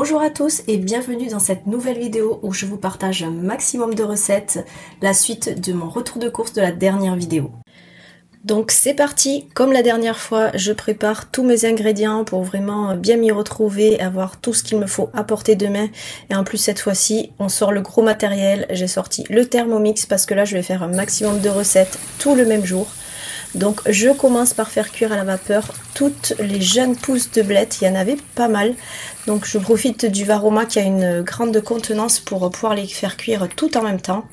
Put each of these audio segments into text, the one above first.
Bonjour à tous et bienvenue dans cette nouvelle vidéo où je vous partage un maximum de recettes, la suite de mon retour de course de la dernière vidéo. Donc c'est parti, comme la dernière fois, je prépare tous mes ingrédients pour vraiment bien m'y retrouver, avoir tout ce qu'il me faut apporter demain. Et en plus cette fois-ci, on sort le gros matériel, j'ai sorti le Thermomix parce que là je vais faire un maximum de recettes tout le même jour. Donc je commence par faire cuire à la vapeur toutes les jeunes pousses de blettes, il y en avait pas mal. Donc je profite du Varoma qui a une grande contenance pour pouvoir les faire cuire tout en même temps.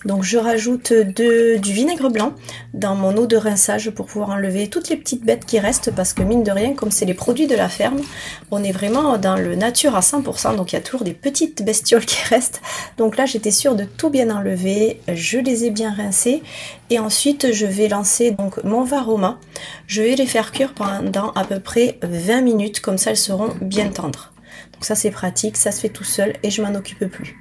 Donc je rajoute du vinaigre blanc dans mon eau de rinçage pour pouvoir enlever toutes les petites bêtes qui restent parce que mine de rien, comme c'est les produits de la ferme, on est vraiment dans le nature à 100%, donc il y a toujours des petites bestioles qui restent. Donc là j'étais sûre de tout bien enlever, je les ai bien rincées et ensuite je vais lancer donc mon Varoma. Je vais les faire cuire pendant à peu près 20 minutes, comme ça elles seront bien tendres. Donc ça c'est pratique, ça se fait tout seul et je m'en occupe plus.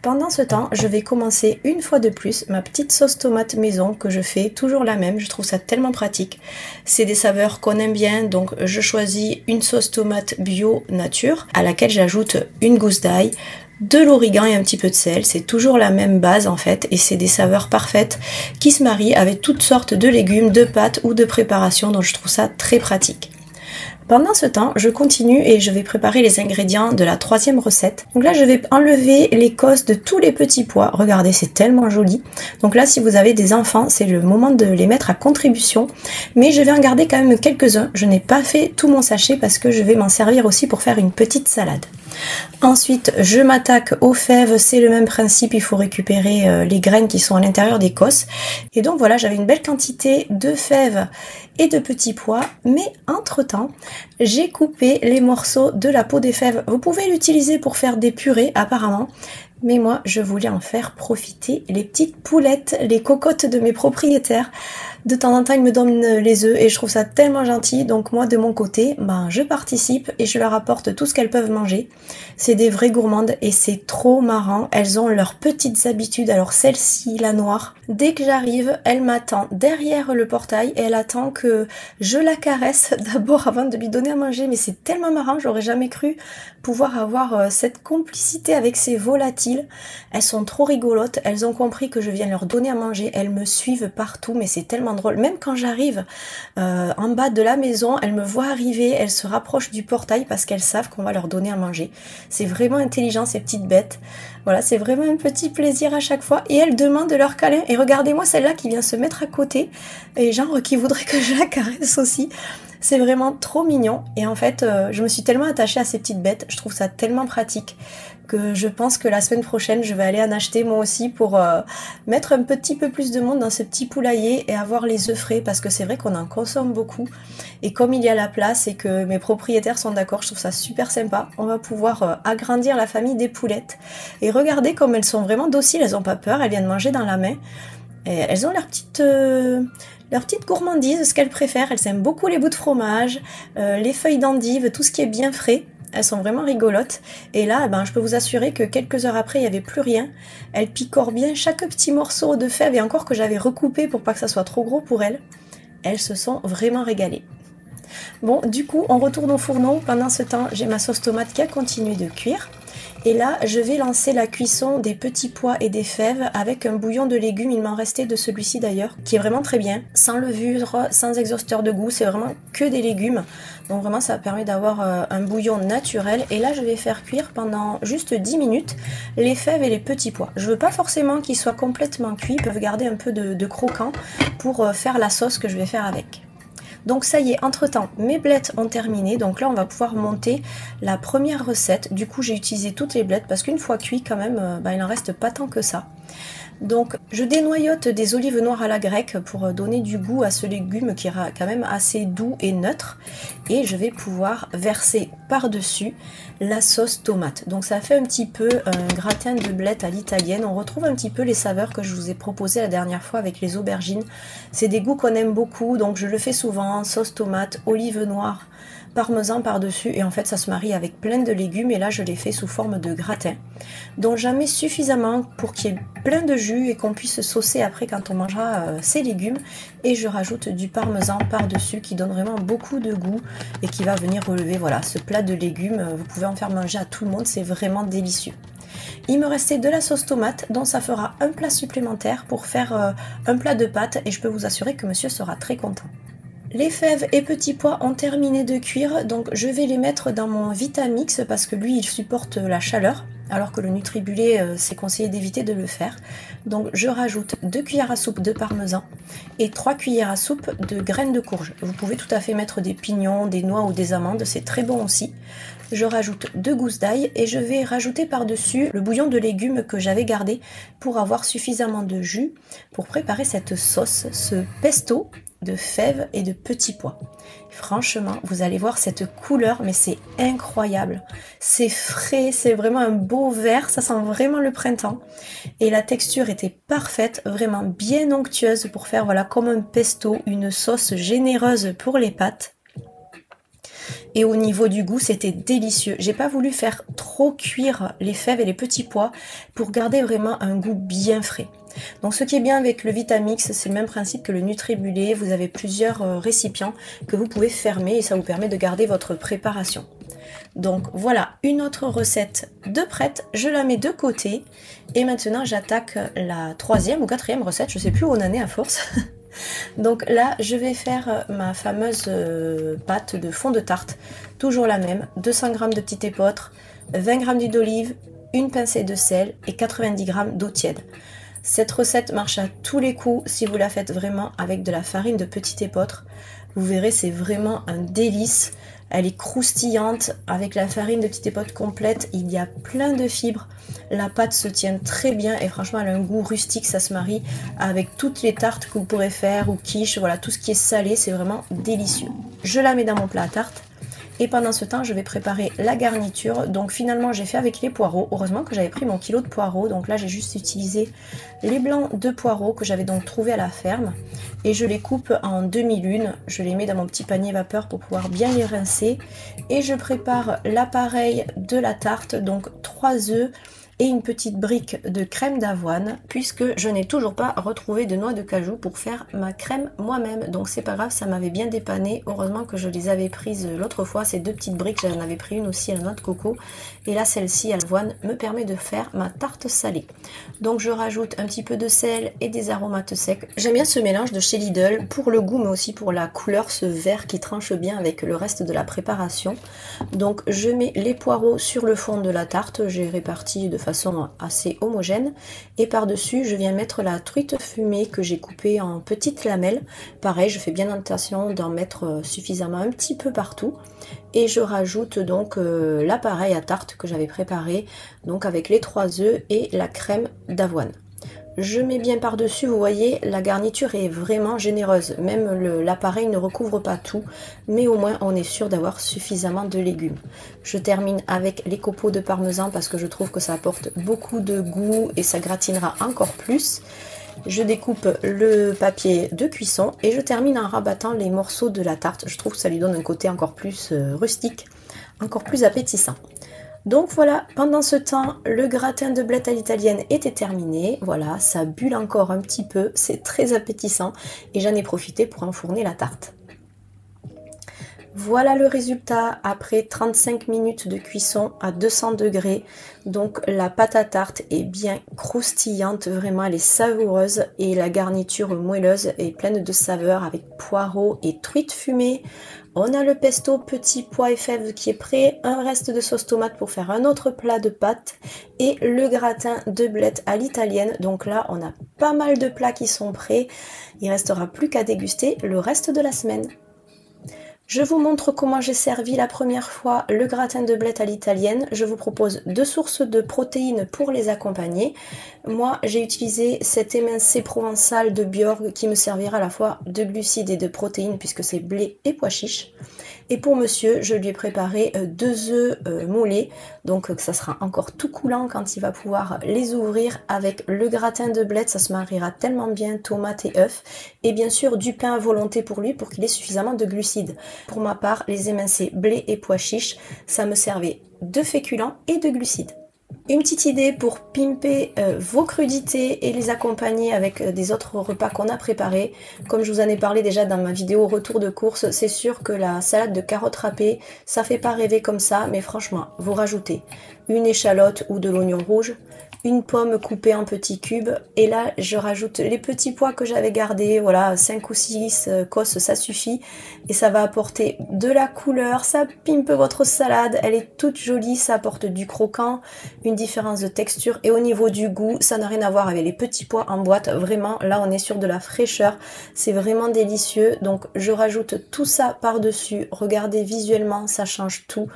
Pendant ce temps, je vais commencer une fois de plus ma petite sauce tomate maison que je fais, toujours la même, je trouve ça tellement pratique. C'est des saveurs qu'on aime bien, donc je choisis une sauce tomate bio nature à laquelle j'ajoute une gousse d'ail, de l'origan et un petit peu de sel. C'est toujours la même base en fait et c'est des saveurs parfaites qui se marient avec toutes sortes de légumes, de pâtes ou de préparations, donc je trouve ça très pratique. Pendant ce temps, je continue et je vais préparer les ingrédients de la troisième recette. Donc là, je vais enlever l'écosse de tous les petits pois. Regardez, c'est tellement joli. Donc là, si vous avez des enfants, c'est le moment de les mettre à contribution. Mais je vais en garder quand même quelques-uns. Je n'ai pas fait tout mon sachet parce que je vais m'en servir aussi pour faire une petite salade. Ensuite, je m'attaque aux fèves, c'est le même principe, il faut récupérer les graines qui sont à l'intérieur des cosses. Et donc voilà, j'avais une belle quantité de fèves et de petits pois, mais entre-temps, j'ai coupé les morceaux de la peau des fèves. Vous pouvez l'utiliser pour faire des purées apparemment, mais moi je voulais en faire profiter les petites poulettes, les cocottes de mes propriétaires. De temps en temps ils me donnent les œufs et je trouve ça tellement gentil, donc moi de mon côté je participe et je leur apporte tout ce qu'elles peuvent manger. C'est des vraies gourmandes et c'est trop marrant, elles ont leurs petites habitudes. Alors celle-ci, la noire, dès que j'arrive elle m'attend derrière le portail et elle attend que je la caresse d'abord avant de lui donner à manger, mais c'est tellement marrant, j'aurais jamais cru pouvoir avoir cette complicité avec ces volatiles. Elles sont trop rigolotes, elles ont compris que je viens leur donner à manger, elles me suivent partout, mais c'est tellement drôle. Même quand j'arrive en bas de la maison, elles me voient arriver, elles se rapprochent du portail parce qu'elles savent qu'on va leur donner à manger. C'est vraiment intelligent ces petites bêtes. Voilà, c'est vraiment un petit plaisir à chaque fois. Et elles demandent leur câlin. Et regardez-moi celle-là qui vient se mettre à côté. Et genre qui voudrait que je la caresse aussi. C'est vraiment trop mignon. Et en fait, je me suis tellement attachée à ces petites bêtes. Je trouve ça tellement pratique que je pense que la semaine prochaine, je vais aller en acheter moi aussi pour mettre un petit peu plus de monde dans ce petit poulailler et avoir les œufs frais parce que c'est vrai qu'on en consomme beaucoup. Et comme il y a la place et que mes propriétaires sont d'accord, je trouve ça super sympa. On va pouvoir agrandir la famille des poulettes. Et regardez comme elles sont vraiment dociles, elles n'ont pas peur, elles viennent manger dans la main. Et elles ont leur petite gourmandise, ce qu'elles préfèrent. Elles aiment beaucoup les bouts de fromage, les feuilles d'endive, tout ce qui est bien frais. Elles sont vraiment rigolotes. Et là, je peux vous assurer que quelques heures après, il n'y avait plus rien. Elles picorent bien chaque petit morceau de fève et encore que j'avais recoupé pour pas que ça soit trop gros pour elles. Elles se sont vraiment régalées. Bon, du coup, on retourne au fourneau. Pendant ce temps, j'ai ma sauce tomate qui a continué de cuire. Et là, je vais lancer la cuisson des petits pois et des fèves avec un bouillon de légumes. Il m'en restait de celui-ci d'ailleurs, qui est vraiment très bien. Sans levure, sans exhausteur de goût, c'est vraiment que des légumes. Donc vraiment, ça permet d'avoir un bouillon naturel. Et là, je vais faire cuire pendant juste 10 minutes les fèves et les petits pois. Je veux pas forcément qu'ils soient complètement cuits. Ils peuvent garder un peu de croquant pour faire la sauce que je vais faire avec. Donc ça y est, entre temps mes blettes ont terminé, donc là on va pouvoir monter la première recette. Du coup j'ai utilisé toutes les blettes parce qu'une fois cuit quand même, il n'en reste pas tant que ça. Donc je dénoyote des olives noires à la grecque pour donner du goût à ce légume qui est quand même assez doux et neutre. Et je vais pouvoir verser par-dessus la sauce tomate. Donc ça fait un petit peu un gratin de blettes à l'italienne. On retrouve un petit peu les saveurs que je vous ai proposées la dernière fois avec les aubergines. C'est des goûts qu'on aime beaucoup, donc je le fais souvent, sauce tomate, olives noires parmesan par-dessus et en fait ça se marie avec plein de légumes et là je l'ai fait sous forme de gratin. Donc j'en mets suffisamment pour qu'il y ait plein de jus et qu'on puisse saucer après quand on mangera ces légumes, et je rajoute du parmesan par-dessus qui donne vraiment beaucoup de goût et qui va venir relever voilà ce plat de légumes. Vous pouvez en faire manger à tout le monde, c'est vraiment délicieux. Il me restait de la sauce tomate, donc ça fera un plat supplémentaire pour faire un plat de pâtes et je peux vous assurer que monsieur sera très content. Les fèves et petits pois ont terminé de cuire, donc je vais les mettre dans mon Vitamix parce que lui il supporte la chaleur, alors que le Nutribullet c'est conseillé d'éviter de le faire. Donc je rajoute 2 cuillères à soupe de parmesan et 3 cuillères à soupe de graines de courge. Vous pouvez tout à fait mettre des pignons, des noix ou des amandes, c'est très bon aussi. Je rajoute 2 gousses d'ail et je vais rajouter par-dessus le bouillon de légumes que j'avais gardé pour avoir suffisamment de jus pour préparer cette sauce, ce pesto de fèves et de petits pois. Franchement, vous allez voir cette couleur, mais c'est incroyable. C'est frais, c'est vraiment un beau vert, ça sent vraiment le printemps. Et la texture était parfaite, vraiment bien onctueuse pour faire voilà comme un pesto, une sauce généreuse pour les pâtes. Et au niveau du goût, c'était délicieux. J'ai pas voulu faire trop cuire les fèves et les petits pois pour garder vraiment un goût bien frais. Donc ce qui est bien avec le Vitamix, c'est le même principe que le Nutribullet. Vous avez plusieurs récipients que vous pouvez fermer et ça vous permet de garder votre préparation. Donc voilà une autre recette de prête, je la mets de côté. Et maintenant j'attaque la 3e ou 4e recette, je sais plus où on en est à force. Donc là je vais faire ma fameuse pâte de fond de tarte, toujours la même, 200 g de petit épeautre, 20 g d'huile d'olive, une pincée de sel et 90 g d'eau tiède. Cette recette marche à tous les coups si vous la faites vraiment avec de la farine de petit épeautre. Vous verrez, c'est vraiment un délice. Elle est croustillante avec la farine de petit épeautre complète. Il y a plein de fibres. La pâte se tient très bien et franchement, elle a un goût rustique. Ça se marie avec toutes les tartes que vous pourrez faire ou quiches. Voilà, tout ce qui est salé, c'est vraiment délicieux. Je la mets dans mon plat à tarte. Et pendant ce temps, je vais préparer la garniture. Donc finalement, j'ai fait avec les poireaux. Heureusement que j'avais pris mon kilo de poireaux. Donc là, j'ai juste utilisé les blancs de poireaux que j'avais donc trouvé à la ferme. Et je les coupe en demi-lune. Je les mets dans mon petit panier vapeur pour pouvoir bien les rincer. Et je prépare l'appareil de la tarte. Donc 3 œufs et une petite brique de crème d'avoine, puisque je n'ai toujours pas retrouvé de noix de cajou pour faire ma crème moi-même. Donc c'est pas grave, ça m'avait bien dépanné. Heureusement que je les avais prises l'autre fois, ces 2 petites briques, j'en avais pris une aussi à la noix de coco. Et là, celle-ci à l'avoine me permet de faire ma tarte salée. Donc je rajoute un petit peu de sel et des aromates secs. J'aime bien ce mélange de chez Lidl, pour le goût mais aussi pour la couleur, ce vert qui tranche bien avec le reste de la préparation. Donc je mets les poireaux sur le fond de la tarte, j'ai réparti de façon assez homogène, et par dessus je viens mettre la truite fumée que j'ai coupée en petites lamelles. Pareil, je fais bien attention d'en mettre suffisamment un petit peu partout, et je rajoute donc l'appareil à tarte que j'avais préparé, donc avec les 3 œufs et la crème d'avoine. Je mets bien par-dessus, vous voyez, la garniture est vraiment généreuse. Même l'appareil ne recouvre pas tout, mais au moins on est sûr d'avoir suffisamment de légumes. Je termine avec les copeaux de parmesan parce que je trouve que ça apporte beaucoup de goût et ça gratinera encore plus. Je découpe le papier de cuisson et je termine en rabattant les morceaux de la tarte. Je trouve que ça lui donne un côté encore plus rustique, encore plus appétissant. Donc voilà, pendant ce temps, le gratin de blettes à l'italienne était terminé. Voilà, ça bulle encore un petit peu, c'est très appétissant et j'en ai profité pour enfourner la tarte. Voilà le résultat après 35 minutes de cuisson à 200 degrés. Donc la pâte à tarte est bien croustillante, vraiment elle est savoureuse et la garniture moelleuse est pleine de saveurs avec poireaux et truite fumée. On a le pesto petits pois et fèves qui est prêt, un reste de sauce tomate pour faire un autre plat de pâtes et le gratin de blettes à l'italienne. Donc là on a pas mal de plats qui sont prêts, il restera plus qu'à déguster le reste de la semaine. Je vous montre comment j'ai servi la première fois le gratin de blettes à l'italienne. Je vous propose 2 sources de protéines pour les accompagner. Moi, j'ai utilisé cet émincé provençal de Bjorg qui me servira à la fois de glucides et de protéines puisque c'est blé et pois chiches. Et pour monsieur, je lui ai préparé 2 œufs mollets, donc ça sera encore tout coulant quand il va pouvoir les ouvrir avec le gratin de blettes, ça se mariera tellement bien, tomates et œufs. Et bien sûr du pain à volonté pour lui pour qu'il ait suffisamment de glucides. Pour ma part, les émincés blé et pois chiches, ça me servait de féculents et de glucides. Une petite idée pour pimper vos crudités et les accompagner avec des autres repas qu'on a préparés. Comme je vous en ai parlé déjà dans ma vidéo retour de course, c'est sûr que la salade de carottes râpées, ça fait pas rêver comme ça, mais franchement, vous rajoutez une échalote ou de l'oignon rouge, une pomme coupée en petits cubes, et là je rajoute les petits pois que j'avais gardés, voilà, 5 ou 6 cosses, ça suffit, et ça va apporter de la couleur, ça pimpe votre salade, elle est toute jolie, ça apporte du croquant, une différence de texture, et au niveau du goût, ça n'a rien à voir avec les petits pois en boîte, vraiment, là on est sur de la fraîcheur, c'est vraiment délicieux, donc je rajoute tout ça par-dessus, regardez visuellement, ça change tout.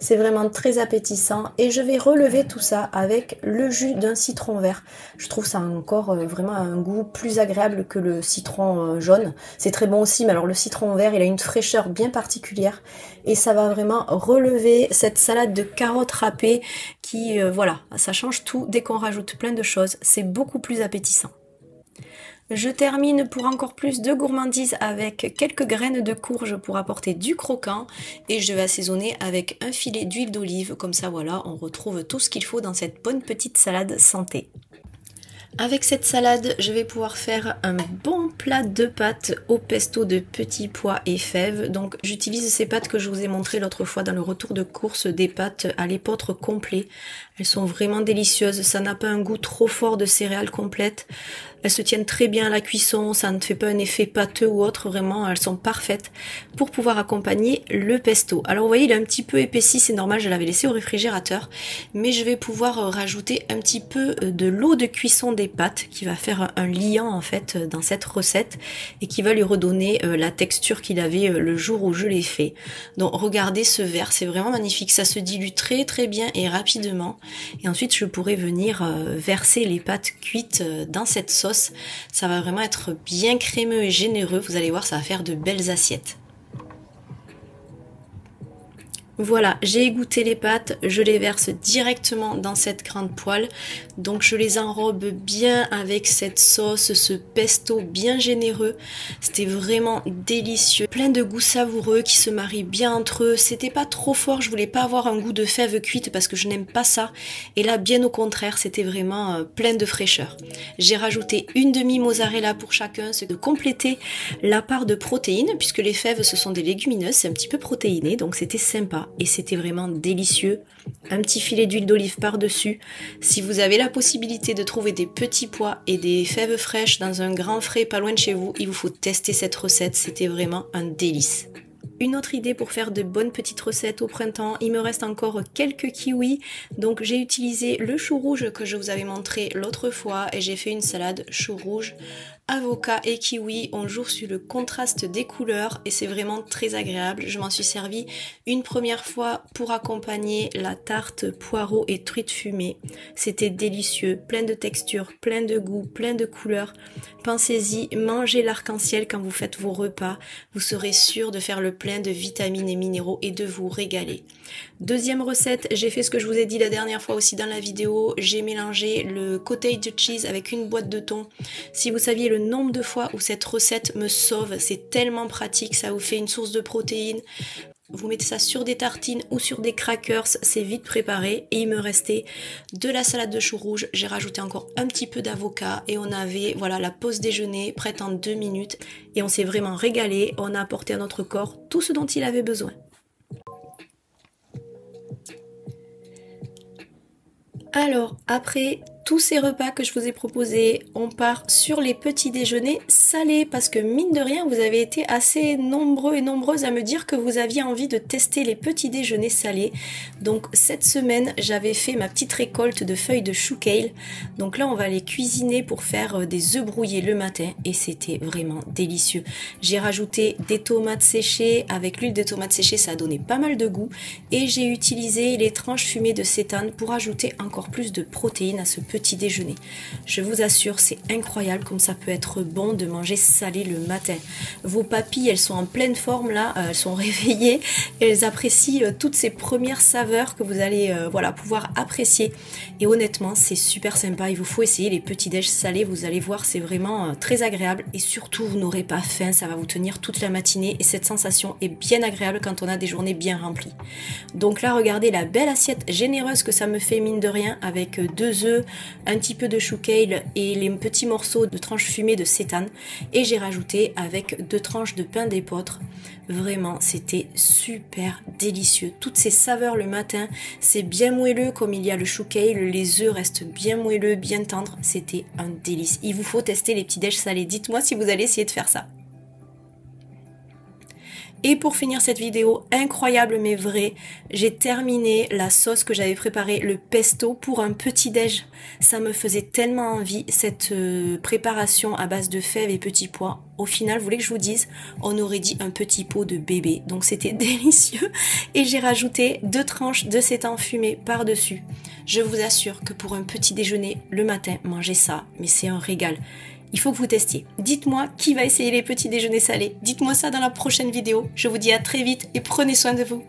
C'est vraiment très appétissant et je vais relever tout ça avec le jus d'un citron vert. Je trouve ça encore vraiment un goût plus agréable que le citron jaune. C'est très bon aussi, mais alors le citron vert, il a une fraîcheur bien particulière et ça va vraiment relever cette salade de carottes râpées qui, voilà, ça change tout dès qu'on rajoute plein de choses. C'est beaucoup plus appétissant. Je termine pour encore plus de gourmandise avec quelques graines de courge pour apporter du croquant et je vais assaisonner avec un filet d'huile d'olive, comme ça voilà, on retrouve tout ce qu'il faut dans cette bonne petite salade santé. Avec cette salade, je vais pouvoir faire un bon plat de pâtes au pesto de petits pois et fèves. Donc j'utilise ces pâtes que je vous ai montré l'autre fois dans le retour de course, des pâtes à l'épeautre complet. Elles sont vraiment délicieuses, ça n'a pas un goût trop fort de céréales complètes. Elles se tiennent très bien à la cuisson, ça ne fait pas un effet pâteux ou autre, vraiment elles sont parfaites pour pouvoir accompagner le pesto. Alors vous voyez, il est un petit peu épaissi, c'est normal, je l'avais laissé au réfrigérateur, mais je vais pouvoir rajouter un petit peu de l'eau de cuisson des pâtes qui va faire un liant en fait dans cette recette et qui va lui redonner la texture qu'il avait le jour où je l'ai fait. Donc regardez ce verre, c'est vraiment magnifique, ça se dilue très très bien et rapidement. Et ensuite je pourrai venir verser les pâtes cuites dans cette sauce. Ça va vraiment être bien crémeux et généreux, vous allez voir, ça va faire de belles assiettes. Voilà, j'ai égoutté les pâtes, je les verse directement dans cette grande poêle. Donc je les enrobe bien avec cette sauce, ce pesto bien généreux. C'était vraiment délicieux. Plein de goûts savoureux qui se marient bien entre eux. C'était pas trop fort, je voulais pas avoir un goût de fèves cuites parce que je n'aime pas ça. Et là, bien au contraire, c'était vraiment plein de fraîcheur. J'ai rajouté une demi-mozzarella pour chacun, c'est de compléter la part de protéines, puisque les fèves, ce sont des légumineuses, c'est un petit peu protéiné, donc c'était sympa. Et c'était vraiment délicieux. Un petit filet d'huile d'olive par-dessus. Si vous avez la possibilité de trouver des petits pois et des fèves fraîches dans un grand frais pas loin de chez vous, il vous faut tester cette recette, c'était vraiment un délice. Une autre idée pour faire de bonnes petites recettes au printemps, il me reste encore quelques kiwis, donc j'ai utilisé le chou rouge que je vous avais montré l'autre fois et j'ai fait une salade chou rouge, avocat et kiwi. On joue sur le contraste des couleurs et c'est vraiment très agréable. Je m'en suis servi une première fois pour accompagner la tarte poireau et truite fumée. C'était délicieux, plein de textures, plein de goûts, plein de couleurs. Pensez-y, mangez l'arc-en-ciel quand vous faites vos repas. Vous serez sûr de faire le plein de vitamines et minéraux et de vous régaler. Deuxième recette, j'ai fait ce que je vous ai dit la dernière fois aussi dans la vidéo. J'ai mélangé le cottage cheese avec une boîte de thon. Si vous saviez le nombre de fois où cette recette me sauve, c'est tellement pratique, ça vous fait une source de protéines. Vous mettez ça sur des tartines ou sur des crackers, c'est vite préparé. Et il me restait de la salade de chou rouge, j'ai rajouté encore un petit peu d'avocat et on avait voilà la pause déjeuner prête en 2 minutes. Et on s'est vraiment régalé, on a apporté à notre corps tout ce dont il avait besoin. Alors, après tous ces repas que je vous ai proposés, on part sur les petits déjeuners salés parce que mine de rien, vous avez été assez nombreux et nombreuses à me dire que vous aviez envie de tester les petits déjeuners salés. Donc cette semaine, j'avais fait ma petite récolte de feuilles de chou kale. Donc là, on va les cuisiner pour faire des œufs brouillés le matin et c'était vraiment délicieux. J'ai rajouté des tomates séchées. Avec l'huile de tomates séchées, ça a donné pas mal de goût. Et j'ai utilisé les tranches fumées de sétane pour ajouter encore plus de protéines à ce petit petit déjeuner. Je vous assure, c'est incroyable comme ça peut être bon de manger salé le matin. Vos papilles, elles sont en pleine forme là, elles sont réveillées, et elles apprécient toutes ces premières saveurs que vous allez voilà, pouvoir apprécier. Et honnêtement, c'est super sympa, il vous faut essayer les petits déj salés, vous allez voir, c'est vraiment très agréable. Et surtout, vous n'aurez pas faim, ça va vous tenir toute la matinée et cette sensation est bien agréable quand on a des journées bien remplies. Donc là, regardez la belle assiette généreuse que ça me fait, mine de rien, avec 2 œufs, un petit peu de chou kale et les petits morceaux de tranches fumées de seitan. Et j'ai rajouté avec 2 tranches de pain d'épeautre. Vraiment, c'était super délicieux. Toutes ces saveurs le matin, c'est bien moelleux comme il y a le chou kale, les œufs restent bien moelleux, bien tendres. C'était un délice. Il vous faut tester les petits déj salés. Dites-moi si vous allez essayer de faire ça. Et pour finir cette vidéo incroyable mais vraie, j'ai terminé la sauce que j'avais préparée, le pesto, pour un petit déj. Ça me faisait tellement envie, cette préparation à base de fèves et petits pois. Au final, vous voulez que je vous dise, on aurait dit un petit pot de bébé. Donc c'était délicieux. Et j'ai rajouté 2 tranches de seitan fumé par-dessus. Je vous assure que pour un petit déjeuner le matin, manger ça, mais c'est un régal. Il faut que vous testiez. Dites-moi qui va essayer les petits déjeuners salés. Dites-moi ça dans la prochaine vidéo. Je vous dis à très vite et prenez soin de vous.